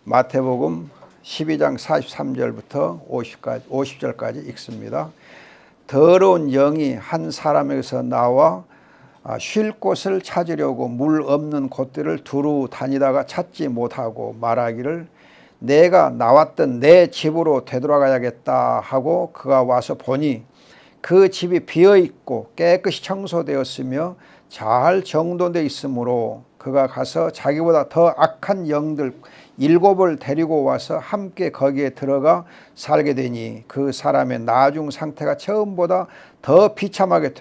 마태복음 12장 43절부터 50절까지 읽습니다. 더러운 영이 한 사람에게서 나와 쉴 곳을 찾으려고 물 없는 곳들을 두루 다니다가 찾지 못하고 말하기를 내가 나왔던 내 집으로 되돌아가야겠다 하고 그가 와서 보니 그 집이 비어있고 깨끗이 청소되었으며 잘 정돈되어 있으므로 그가 가서 자기보다 더 악한 영들 7을 데리고 와서 함께 거기에 들어가 살게 되니 그 사람의 나중 상태가 처음보다 더 비참하게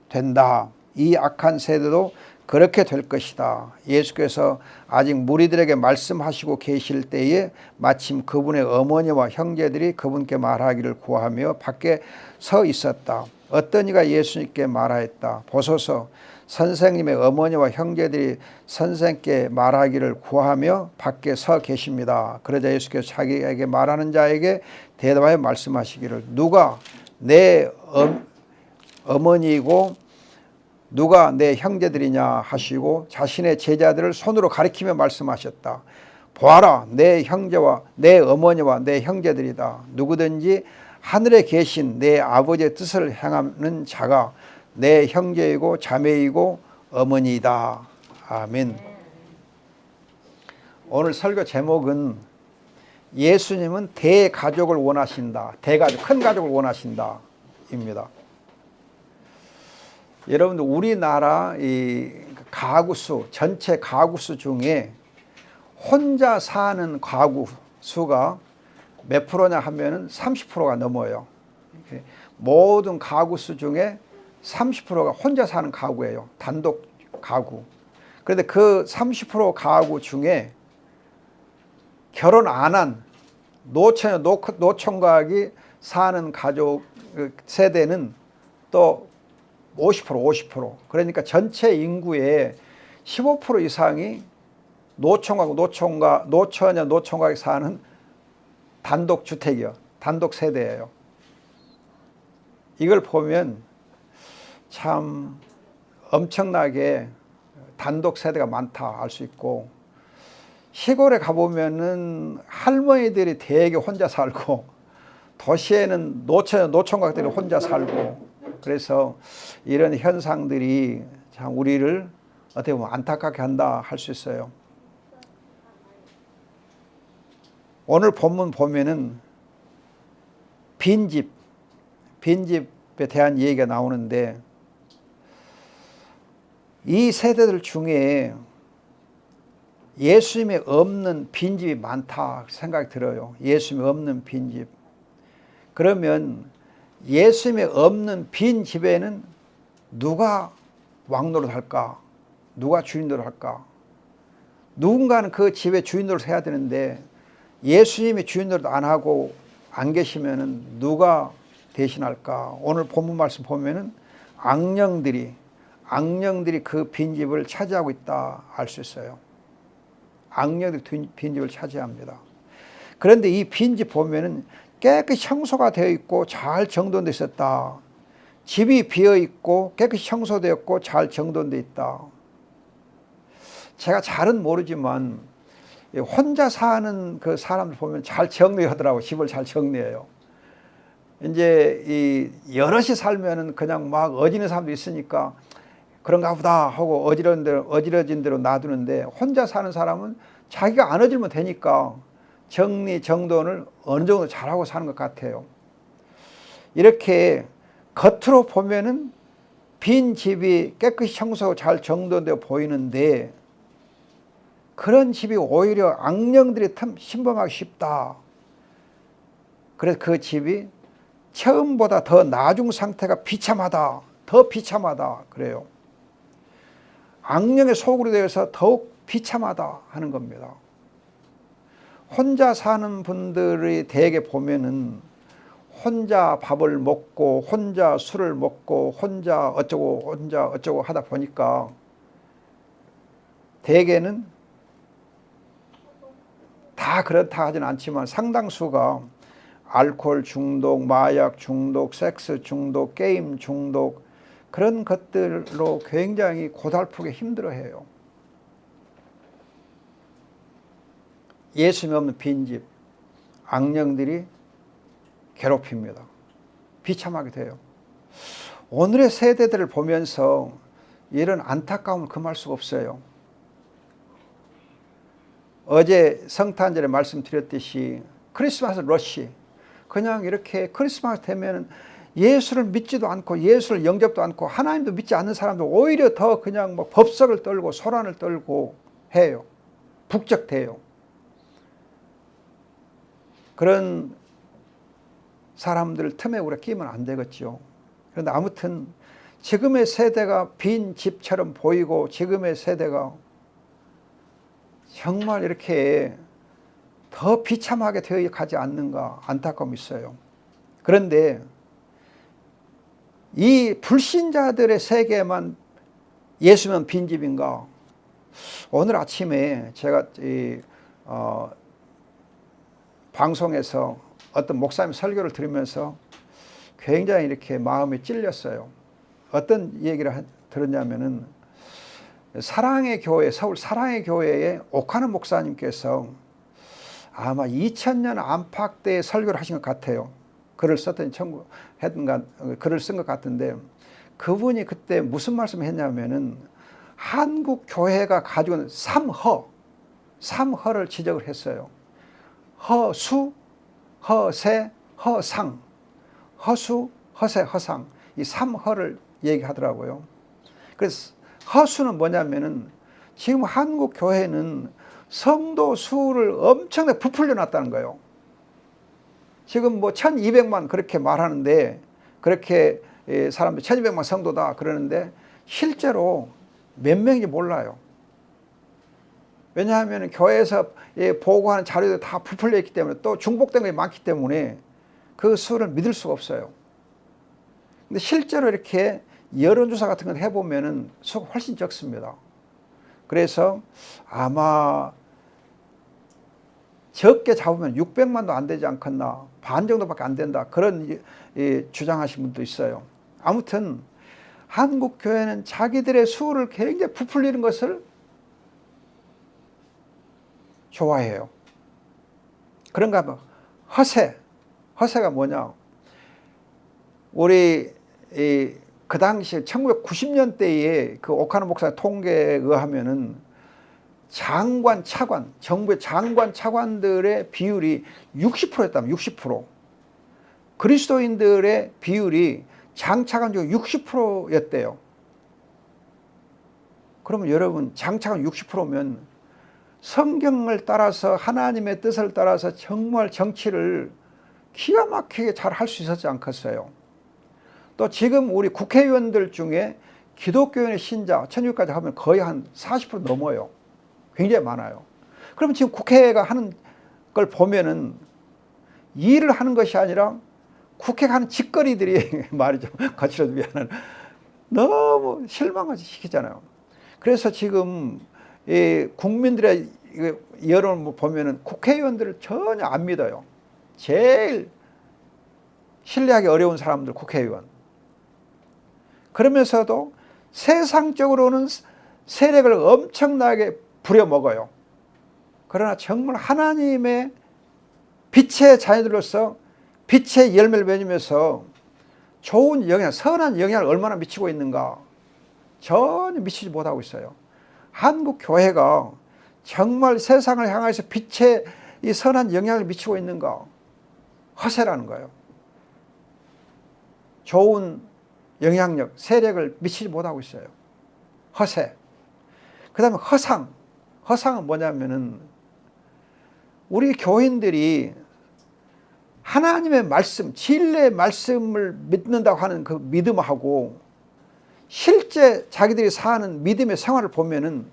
된다. 이 악한 세대도 그렇게 될 것이다. 예수께서 아직 무리들에게 말씀하시고 계실 때에 마침 그분의 어머니와 형제들이 그분께 말하기를 구하며 밖에 서 있었다. 어떤 이가 예수님께 말하였다. 보소서, 선생님의 어머니와 형제들이 선생께 말하기를 구하며 밖에 서 계십니다. 그러자 예수께서 자기에게 말하는 자에게 대답하여 말씀하시기를 누가 내 어머니이고 누가 내 형제들이냐 하시고 자신의 제자들을 손으로 가리키며 말씀하셨다. 보아라, 내 형제와 내 어머니와 내 형제들이다. 누구든지 하늘에 계신 내 아버지의 뜻을 행하는 자가 내 형제이고 자매이고 어머니이다. 아멘. 오늘 설교 제목은 예수님은 대가족을 원하신다. 대가족, 큰 가족을 원하신다 입니다. 여러분들 우리나라 이 가구수, 전체 가구수 중에 혼자 사는 가구 수가 몇 프로냐 하면은 30%가 넘어요. 모든 가구수 중에 30%가 혼자 사는 가구예요. 단독 가구. 그런데 그 30% 가구 중에 결혼 안 한 노처녀, 노총각이 사는 가족 세대는 또 50%. 그러니까 전체 인구의 15% 이상이 노처녀, 노총각이 사는 단독 주택이요. 단독 세대예요. 이걸 보면 참 엄청나게 단독 세대가 많다 알 수 있고, 시골에 가보면은 할머니들이 대개 혼자 살고 도시에는 노처녀, 노총각들이 혼자 살고, 그래서 이런 현상들이 참 우리를 어떻게 보면 안타깝게 한다 할 수 있어요. 오늘 본문 보면은 빈집에 대한 얘기가 나오는데, 이 세대들 중에 예수님이 없는 빈집이 많다 생각이 들어요. 예수님이 없는 빈집. 그러면 예수님이 없는 빈집에는 누가 왕노릇 할까? 누가 주인노릇 할까? 누군가는 그 집의 주인노릇 해야 되는데 예수님이 주인노릇 안 하고 안 계시면은 누가 대신할까? 오늘 본문 말씀 보면은 악령들이 그 빈집을 차지하고 있다 알 수 있어요. 악령들이 빈집을 차지합니다. 그런데 이 빈집 보면은 깨끗이 청소가 되어 있고 잘 정돈되어 있었다. 집이 비어 있고 깨끗이 청소되었고 잘 정돈되어 있다. 제가 잘은 모르지만 혼자 사는 그 사람들 보면 잘 정리하더라고. 집을 잘 정리해요. 이제 이 여럿이 살면은 그냥 막 어지는 사람도 있으니까 그런가 보다 하고 어지러진 대로 놔두는데, 혼자 사는 사람은 자기가 안 어지르면 되니까 정리 정돈을 어느 정도 잘하고 사는 것 같아요. 이렇게 겉으로 보면은 빈 집이 깨끗이 청소하고 잘 정돈되어 보이는데, 그런 집이 오히려 악령들이 침범하기 쉽다. 그래서 그 집이 처음보다 더 나중 상태가 비참하다. 더 비참하다 그래요. 악령의 속으로 되어서 더욱 비참하다 하는 겁니다. 혼자 사는 분들이 대개 보면은 혼자 밥을 먹고 혼자 술을 먹고 혼자 어쩌고 하다 보니까 대개는 다 그렇다 하진 않지만 상당수가 알코올 중독, 마약 중독, 섹스 중독, 게임 중독, 그런 것들로 굉장히 고달프게 힘들어해요. 예수님 없는 빈집, 악령들이 괴롭힙니다. 비참하게 돼요. 오늘의 세대들을 보면서 이런 안타까움을 금할 수가 없어요. 어제 성탄절에 말씀드렸듯이 크리스마스 러시, 그냥 이렇게 크리스마스 되면 예수를 믿지도 않고 예수를 영접도 않고 하나님도 믿지 않는 사람들 오히려 더 그냥 뭐 법석을 떨고 소란을 떨고 해요. 북적대요. 그런 사람들 틈에 우리가 끼면 안 되겠죠. 그런데 아무튼 지금의 세대가 빈 집처럼 보이고 지금의 세대가 정말 이렇게 더 비참하게 되어 가지 않는가 안타까움이 있어요. 그런데 이 불신자들의 세계만 예수면 빈집인가? 오늘 아침에 제가 방송에서 어떤 목사님 설교를 들으면서 굉장히 이렇게 마음이 찔렸어요. 어떤 얘기를 들었냐면은 사랑의 교회, 서울 사랑의 교회의 옥하는 목사님께서 아마 2000년 안팎 때 설교를 하신 것 같아요. 글을 썼더니 글을 쓴 것 같은데 그분이 그때 무슨 말씀을 했냐면은 한국 교회가 가지고 있는 삼허를 지적을 했어요. 허수, 허세, 허상, 허수, 허세, 허상, 이 삼허를 얘기하더라고요. 그래서 허수는 뭐냐면은 지금 한국 교회는 성도 수를 엄청나게 부풀려 놨다는 거예요. 지금 뭐 1200만 그렇게 말하는데, 그렇게 사람들 1200만 성도다 그러는데 실제로 몇 명인지 몰라요. 왜냐하면 교회에서 보고하는 자료들이 다 부풀려 있기 때문에, 또 중복된 것이 많기 때문에 그 수를 믿을 수가 없어요. 근데 실제로 이렇게 여론조사 같은 걸 해보면은 수가 훨씬 적습니다. 그래서 아마 적게 잡으면 600만도 안 되지 않겠나, 반 정도밖에 안 된다, 그런 주장하신 분도 있어요. 아무튼 한국 교회는 자기들의 수를 굉장히 부풀리는 것을 좋아해요. 그런가 하면 허세가 뭐냐, 우리 그 당시 1990년대에 그 오카노 목사 통계에 의하면은 장관, 차관, 정부의 장관, 차관들의 비율이 60%였다면 60%. 그리스도인들의 비율이 장차관 중 60%였대요. 그러면 여러분, 장차관 60%면 성경을 따라서, 하나님의 뜻을 따라서 정말 정치를 기가 막히게 잘 할 수 있었지 않겠어요? 또 지금 우리 국회의원들 중에 기독교인의 신자 1600까지 하면 거의 한 40% 넘어요. 굉장히 많아요. 그러면 지금 국회가 하는 걸 보면은 일을 하는 것이 아니라 국회가 하는 짓거리들이 말이죠. 거칠어도 미안한, 너무 실망을 시키잖아요. 그래서 지금 국민들의 여론을 보면은 국회의원들을 전혀 안 믿어요. 제일 신뢰하기 어려운 사람들 국회의원. 그러면서도 세상적으로는 세력을 엄청나게 부려먹어요. 그러나 정말 하나님의 빛의 자녀들로서 빛의 열매를 맺으면서 좋은 영향, 선한 영향을 얼마나 미치고 있는가, 전혀 미치지 못하고 있어요. 한국 교회가 정말 세상을 향해서 빛의 이 선한 영향을 미치고 있는가, 허세라는 거예요. 좋은 영향력, 세력을 미치지 못하고 있어요. 허세. 그 다음에 허상은 뭐냐면은 우리 교인들이 하나님의 말씀, 진리의 말씀을 믿는다고 하는 그 믿음하고 실제 자기들이 사는 믿음의 생활을 보면은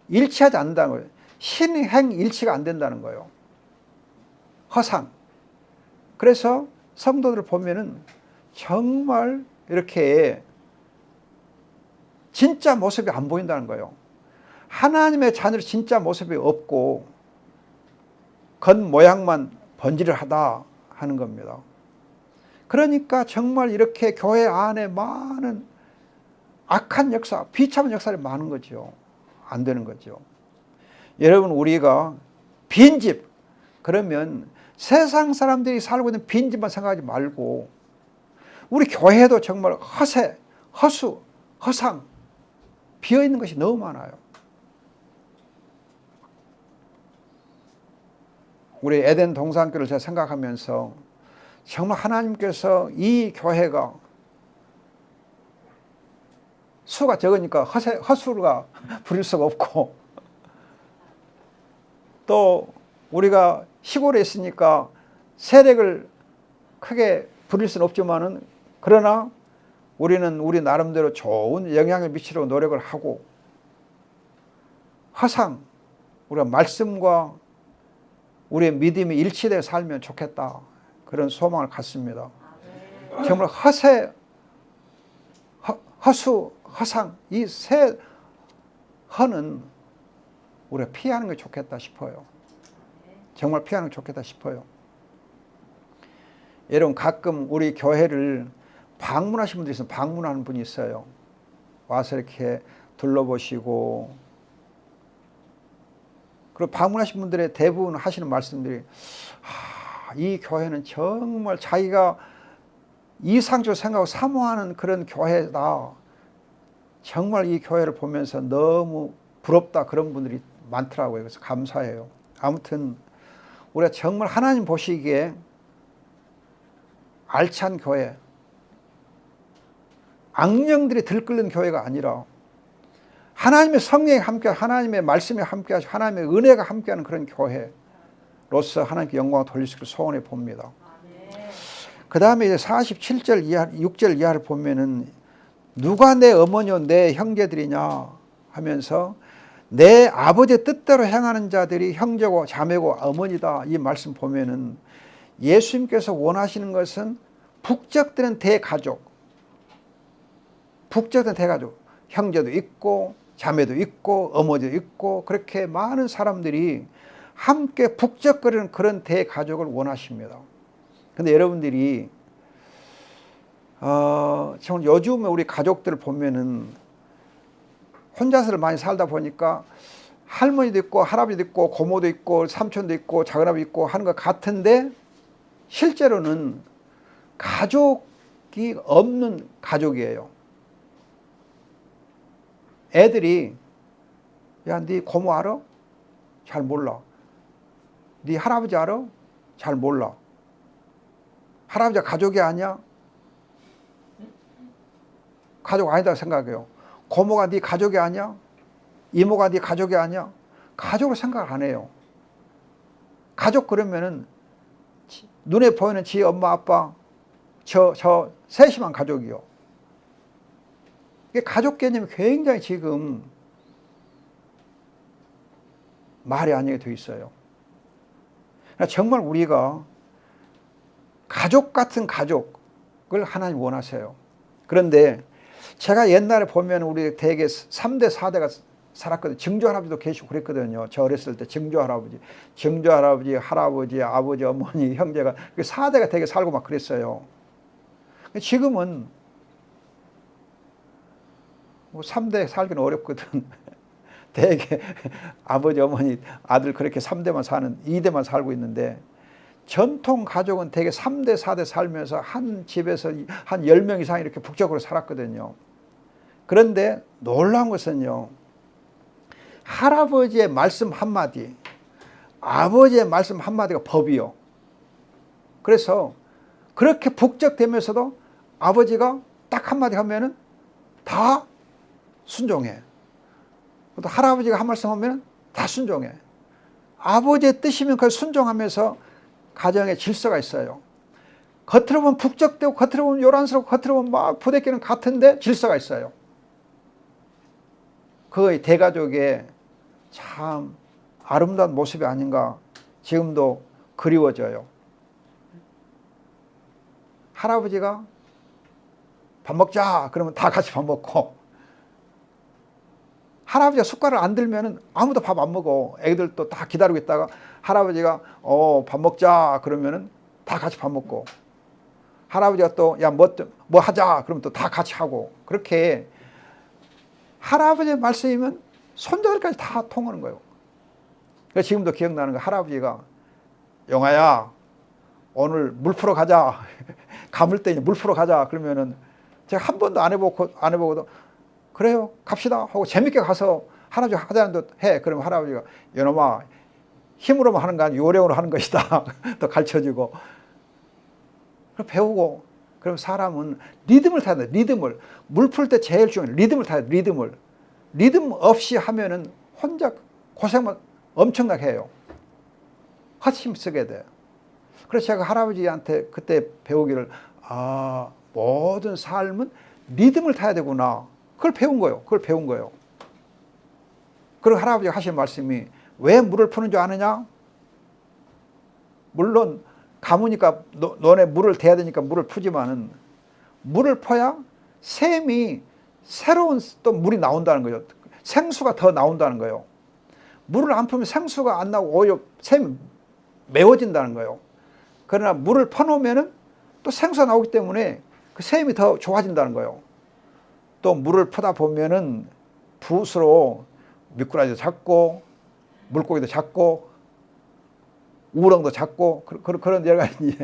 일치하지 않는다는 거예요. 신행 일치가 안 된다는 거예요. 허상. 그래서 성도들을 보면은 정말 이렇게 진짜 모습이 안 보인다는 거예요. 하나님의 자녀의 진짜 모습이 없고 겉모양만 번지르하다 하는 겁니다. 그러니까 정말 이렇게 교회 안에 많은 악한 역사, 비참한 역사들이 많은 거죠. 안 되는 거죠. 여러분, 우리가 빈집. 그러면 세상 사람들이 살고 있는 빈집만 생각하지 말고 우리 교회도 정말 허세, 허수, 허상 비어있는 것이 너무 많아요. 우리 에덴 동산교를 제가 생각하면서 정말 하나님께서 이 교회가 수가 적으니까 허수가 부릴 수가 없고, 또 우리가 시골에 있으니까 세력을 크게 부릴 수는 없지만은, 그러나 우리는 우리 나름대로 좋은 영향을 미치려고 노력을 하고, 허상, 우리가 말씀과 우리의 믿음이 일치되어 살면 좋겠다, 그런 소망을 갖습니다. 정말 허세, 허수, 허상, 이 세 허는 우리가 피하는 게 좋겠다 싶어요. 정말 피하는 게 좋겠다 싶어요. 여러분, 가끔 우리 교회를 방문하신 분들이 있어요. 방문하는 분이 있어요. 와서 이렇게 둘러보시고, 그리고 방문하신 분들의 대부분 하시는 말씀들이, 이 교회는 정말 자기가 이상적으로 생각하고 사모하는 그런 교회다. 정말 이 교회를 보면서 너무 부럽다, 그런 분들이 많더라고요. 그래서 감사해요. 아무튼 우리가 정말 하나님 보시기에 알찬 교회, 악령들이 들끓는 교회가 아니라 하나님의 성령이 함께, 하나님의 말씀이 함께 하시고 하나님의 은혜가 함께하는 그런 교회로서 하나님께 영광을 돌릴 수 있기를 소원해 봅니다. 그 다음에 이제 47절 이하, 6절 이하를 보면은, 누가 내 어머니요 내 형제들이냐 하면서, 내 아버지의 뜻대로 행하는 자들이 형제고 자매고 어머니다. 이 말씀 보면은 예수님께서 원하시는 것은 북적되는 대가족, 북적되는 대가족, 형제도 있고 자매도 있고 어머니도 있고, 그렇게 많은 사람들이 함께 북적거리는 그런 대가족을 원하십니다. 근데 여러분들이 정말 요즘에 우리 가족들을 보면은 혼자서 많이 살다 보니까 할머니도 있고 할아버지도 있고 고모도 있고 삼촌도 있고 작은아버지 있고 하는 것 같은데, 실제로는 가족이 없는 가족이에요. 애들이, 야, 네 고모 알아? 잘 몰라. 네 할아버지 알아? 잘 몰라. 할아버지가 가족이 아니야? 가족 아니다고 생각해요. 고모가 네 가족이 아니야? 이모가 네 가족이 아니야? 가족을 생각 안 해요. 가족 그러면은 눈에 보이는 지 엄마 아빠 저 셋이만 가족이요. 가족 개념이 굉장히 지금 말이 아니게 돼 있어요. 정말 우리가 가족 같은 가족을 하나님 원하세요. 그런데 제가 옛날에 보면 우리 대개 3대 4대가 살았거든요. 증조 할아버지도 계시고 그랬거든요. 저 어렸을 때 증조 할아버지, 할아버지, 아버지, 어머니, 형제가 4대가 되게 살고 막 그랬어요. 지금은 뭐 3대 살기는 어렵거든. 되게 아버지, 어머니, 아들 그렇게 3대만 사는, 2대만 살고 있는데, 전통 가족은 되게 3대, 4대 살면서 한 집에서 한 10명 이상 이렇게 북적으로 살았거든요. 그런데 놀라운 것은요, 할아버지의 말씀 한마디, 아버지의 말씀 한마디가 법이요. 그래서 그렇게 북적대면서도 아버지가 딱 한마디 하면은 다 순종해. 또 할아버지가 한 말씀 하면은 다 순종해. 아버지의 뜻이면 그걸 순종하면서 가정에 질서가 있어요. 겉으로 보면 북적대고 겉으로 보면 요란스럽고 겉으로 보면 막 부대끼는 같은데 질서가 있어요. 그 대가족의 참 아름다운 모습이 아닌가 지금도 그리워져요. 할아버지가 밥 먹자 그러면 다 같이 밥 먹고, 할아버지가 숟가락을 안 들면은 아무도 밥 안 먹어. 애들도 다 기다리고 있다가 할아버지가 밥 먹자 그러면은 다 같이 밥 먹고, 할아버지가 또 야 뭐 하자 그러면 또 다 같이 하고, 그렇게 할아버지의 말씀이면 손자들까지 다 통하는 거예요. 그래서 지금도 기억나는 거, 할아버지가 영아야 오늘 물 풀어 가자. 감을 때 물 풀어 가자. 그러면은 제가 한 번도 안 해보고도 그래요 갑시다 하고 재밌게 가서 할아버지 하자는 듯 해. 그러면 할아버지가 이놈아 힘으로만 하는 거 아니고 요령으로 하는 것이다. 또 가르쳐주고 배우고. 그럼 사람은 리듬을 타야 돼. 리듬을. 물 풀 때 제일 중요한 리듬을 타야 돼. 리듬을. 리듬 없이 하면은 혼자 고생만 엄청나게 해요. 헛힘 쓰게 돼. 그래서 제가 할아버지한테 그때 배우기를 모든 삶은 리듬을 타야 되구나. 그걸 배운 거예요. 그걸 배운 거예요. 그리고 할아버지가 하신 말씀이 왜 물을 푸는 줄 아느냐? 물론 가무니까 너네 물을 대야 되니까 물을 푸지만은 물을 퍼야 샘이 새로운 또 물이 나온다는 거죠. 생수가 더 나온다는 거예요. 물을 안 풀면 생수가 안 나오고 오히려 샘이 메워진다는 거예요. 그러나 물을 퍼놓으면은 또 생수가 나오기 때문에 그 샘이 더 좋아진다는 거예요. 또 물을 푸다 보면은 붓으로 미꾸라지도 잡고 물고기도 잡고 우렁도 잡고 그런 여러 가지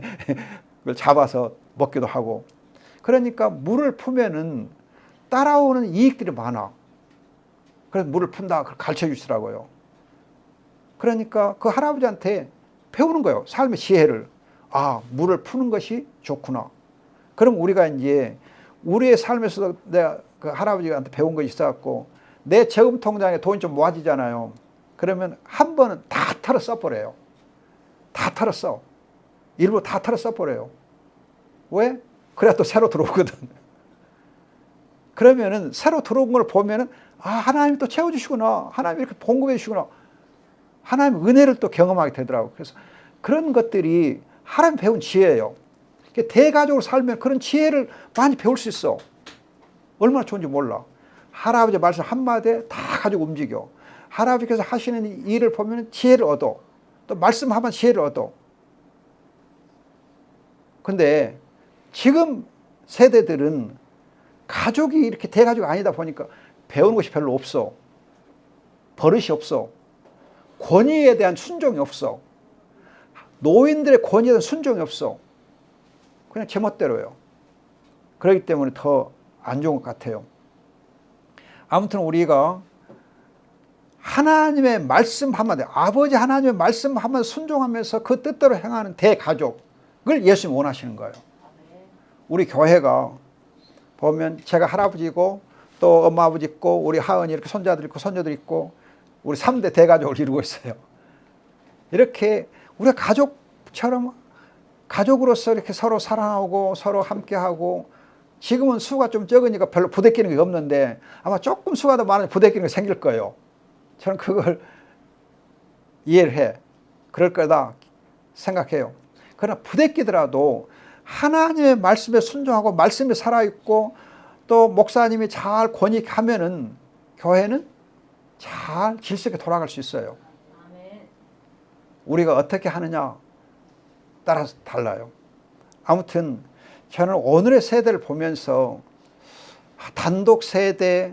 걸 잡아서 먹기도 하고. 그러니까 물을 푸면은 따라오는 이익들이 많아. 그래서 물을 푼다 가르쳐 주시더라고요. 그러니까 그 할아버지한테 배우는 거예요. 삶의 지혜를. 물을 푸는 것이 좋구나. 그럼 우리가 이제 우리의 삶에서도 내가 그 할아버지한테 배운 것이 있어갖고 내 저금 통장에 돈이 좀 모아지잖아요. 그러면 한 번은 다 털어 써버려요. 다 털어 써. 일부러 다 털어 써버려요. 왜? 그래야 또 새로 들어오거든. 그러면은 새로 들어온 걸 보면은 하나님이 또 채워주시구나. 하나님이 이렇게 봉급해 주시구나. 하나님의 은혜를 또 경험하게 되더라고요. 그래서 그런 것들이 하나님 배운 지혜예요. 대가족으로 살면 그런 지혜를 많이 배울 수 있어. 얼마나 좋은지 몰라. 할아버지 말씀 한마디에 다 가지고 움직여. 할아버지께서 하시는 일을 보면 지혜를 얻어. 또 말씀하면 지혜를 얻어. 근데 지금 세대들은 가족이 이렇게 대가족이 아니다 보니까 배우는 것이 별로 없어. 버릇이 없어. 권위에 대한 순종이 없어. 노인들의 권위에 대한 순종이 없어. 그냥 제멋대로예요. 그렇기 때문에 더 안 좋은 것 같아요. 아무튼 우리가 하나님의 말씀 한마디, 아버지 하나님의 말씀 한마디 순종하면서 그 뜻대로 행하는 대가족을 예수님이 원하시는 거예요. 우리 교회가 보면 제가 할아버지고 또 엄마 아버지 있고 우리 하은이 이렇게 손자들 있고 손녀들 있고 우리 3대 대가족을 이루고 있어요. 이렇게 우리가 가족처럼 가족으로서 이렇게 서로 사랑하고 서로 함께하고. 지금은 수가 좀 적으니까 별로 부대끼는 게 없는데 아마 조금 수가 더 많으면 부대끼는 게 생길 거예요. 저는 그걸 이해를 해. 그럴 거다 생각해요. 그러나 부대끼더라도 하나님의 말씀에 순종하고 말씀에 살아있고 또 목사님이 잘 권익하면은 교회는 잘 질서 있게 돌아갈 수 있어요. 우리가 어떻게 하느냐 따라서 달라요. 아무튼 저는 오늘의 세대를 보면서 단독 세대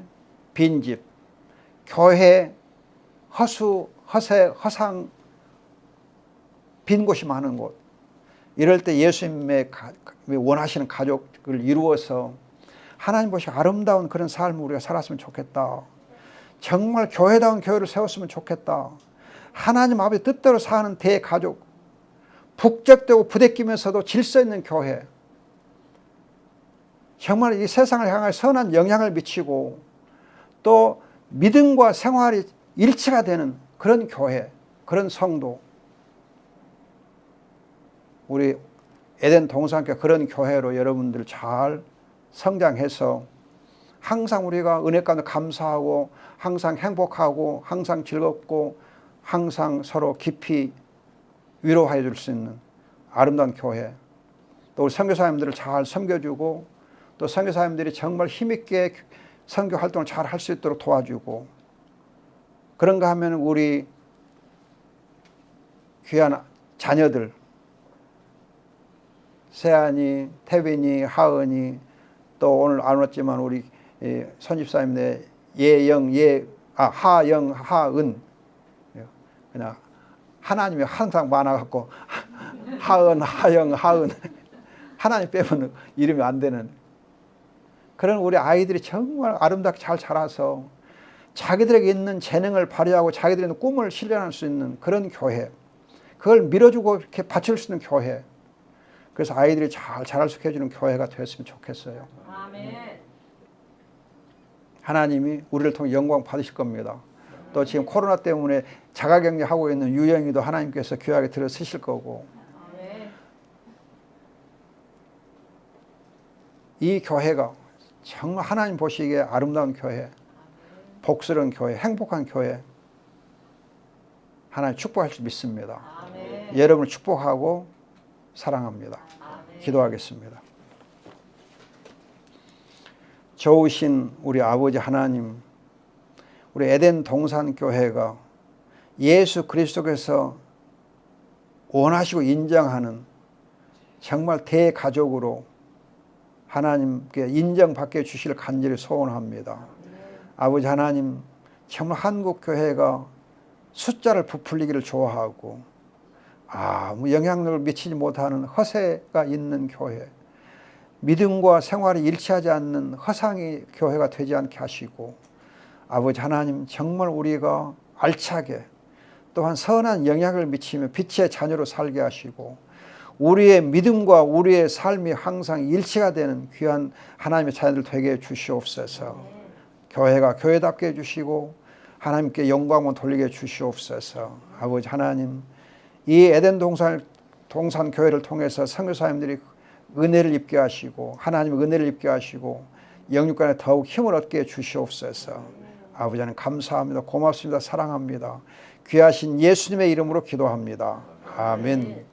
빈집, 교회 허상 빈 곳이 많은 곳, 이럴 때 예수님의 원하시는 가족을 이루어서 하나님 보시 아름다운 그런 삶을 우리가 살았으면 좋겠다. 정말 교회다운 교회를 세웠으면 좋겠다. 하나님 아버지 뜻대로 사는 대가족, 북적대고 부대끼면서도 질서 있는 교회, 정말 이 세상을 향해 선한 영향을 미치고 또 믿음과 생활이 일치가 되는 그런 교회, 그런 성도, 우리 에덴 동산교회 그런 교회로 여러분들 잘 성장해서 항상 우리가 은혜 가운데 감사하고 항상 행복하고 항상 즐겁고 항상 서로 깊이 위로해 줄 수 있는 아름다운 교회, 또 우리 선교사님들을 잘 섬겨주고 또 선교사님들이 정말 힘있게 선교 활동을 잘 할 수 있도록 도와주고, 그런가 하면 우리 귀한 자녀들 세안이, 태빈이, 하은이, 또 오늘 안 왔지만 우리 손집사님네 하영, 하은, 그냥 하나님이 항상 많아갖고 하은, 하영, 하은 하나님 빼면 이름이 안 되는 그런 우리 아이들이 정말 아름답게 잘 자라서 자기들에게 있는 재능을 발휘하고 자기들의 있는 꿈을 실현할 수 있는 그런 교회, 그걸 밀어주고 이렇게 받칠 수 있는 교회, 그래서 아이들이 잘 자랄 수 있게 해주는 교회가 되었으면 좋겠어요. 아멘. 하나님이 우리를 통해 영광 받으실 겁니다. 또 지금 코로나 때문에 자가격리하고 있는 유영이도 하나님께서 귀하게 들어 쓰실 거고, 아멘. 이 교회가 정말 하나님 보시기에 아름다운 교회, 복스러운 교회, 행복한 교회, 하나님 축복할 줄 믿습니다. 아멘. 여러분을 축복하고 사랑합니다. 아멘. 기도하겠습니다. 좋으신 우리 아버지 하나님, 우리 에덴 동산 교회가 예수 그리스도께서 원하시고 인정하는 정말 대가족으로 하나님께 인정받게 주실 간절히 소원합니다. 아버지 하나님, 정말 한국 교회가 숫자를 부풀리기를 좋아하고 아무 영향력을 미치지 못하는 허세가 있는 교회, 믿음과 생활이 일치하지 않는 허상의 교회가 되지 않게 하시고, 아버지 하나님, 정말 우리가 알차게 또한 선한 영향을 미치며 빛의 자녀로 살게 하시고, 우리의 믿음과 우리의 삶이 항상 일치가 되는 귀한 하나님의 자녀들 되게 해주시옵소서. 교회가 교회답게 해주시고 하나님께 영광을 돌리게 해주시옵소서. 아버지 하나님, 이 에덴 동산 교회를 통해서 선교사님들이 은혜를 입게 하시고 하나님의 은혜를 입게 하시고 영육간에 더욱 힘을 얻게 해주시옵소서. 아버지 하나님 감사합니다. 고맙습니다. 사랑합니다. 귀하신 예수님의 이름으로 기도합니다. 아멘.